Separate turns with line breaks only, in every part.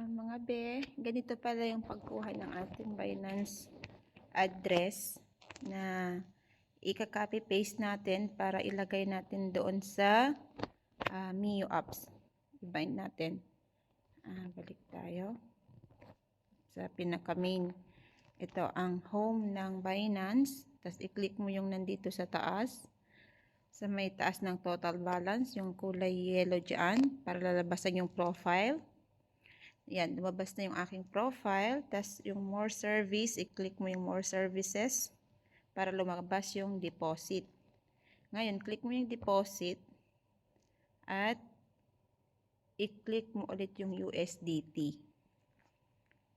Mga be, ganito pala yung pagkuha ng ating Binance address na ika-copy paste natin para ilagay natin doon sa Mio apps. I-bind natin. Balik tayo sa pinaka main. Ito ang home ng Binance. Tapos i-click mo yung nandito sa taas. Sa may taas ng total balance, yung kulay yellow dyan para lalabasan yung profile. Yan, lumabas na yung aking profile. Tapos yung more service, i-click mo yung more services para lumabas yung deposit. Ngayon, click mo yung deposit at i-click mo ulit yung USDT.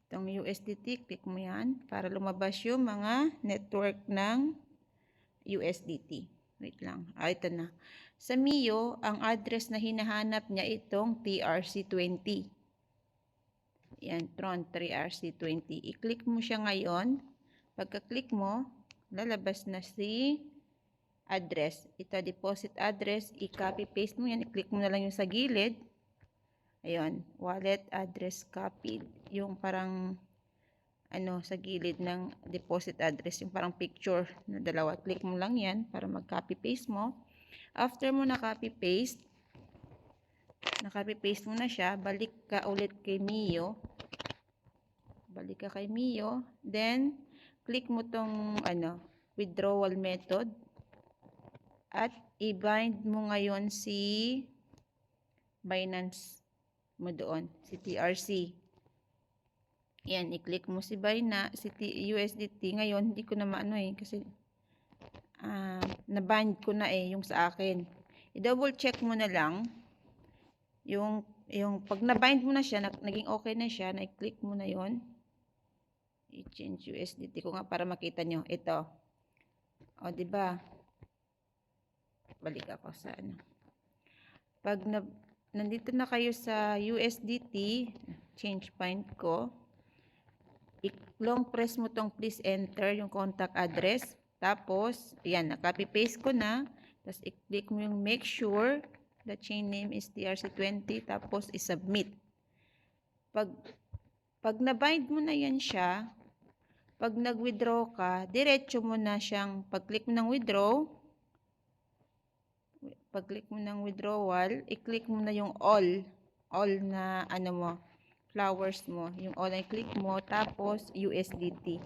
Itong USDT, click mo yan para lumabas yung mga network ng USDT. Wait lang. Ito na. Sa Mio, ang address na hinahanap niya itong TRC20. Yan, Tron 3RC20. I-click mo siya ngayon. Pagka-click mo, lalabas na si address. Ito, deposit address. I-copy paste mo yan. I-click mo na lang yung sa gilid. Ayun, wallet address copied. Yung parang sa gilid ng deposit address. Yung parang picture na dalawa. Click mo lang yan para mag-copy paste mo. After mo na-copy paste, na-copy-paste mo na siya, balik ka ulit kay Mio. Balik ka kay Mio. Then, click mo tong withdrawal method. At i-bind mo ngayon si Binance mo doon. Si TRC. Yan, i-click mo si Binance, si USDT. Ngayon, hindi ko na maano kasi na-bind ko na yung sa akin. I-double check mo na lang. Yung pag na-bind mo na siya, naging okay na siya, na-click mo na yon. I-change USDT ko nga para makita nyo. Ito. O, diba? Balik ako sa Pag nandito na kayo sa USDT, change bind ko. Long press mo tong please enter yung contact address. Tapos, ayan, na-copy paste ko na. Tapos, i-click mo yung make sure the chain name is TRC20, tapos i-submit. Pag na-bind mo na yan siya, pag nag-withdraw ka, diretso mo na siyang, pag-click mo ng withdraw, pag-click mo ng withdrawal, i-click mo na yung all na flowers mo, yung all na i-click mo, tapos USDT.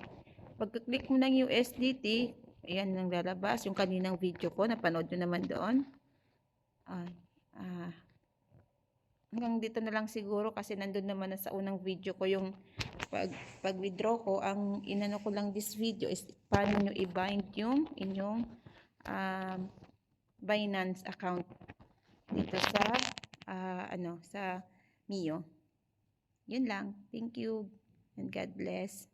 Pag-click mo ng USDT, ayan nang lalabas, yung kaninang video ko, napanood nyo naman doon. Hanggang dito na lang siguro kasi nandun naman na sa unang video ko yung pag-withdraw ko. Ang inano ko lang this video is paano nyo i-bind yung inyong Binance account dito sa sa Mio. Yun lang. Thank you and God bless.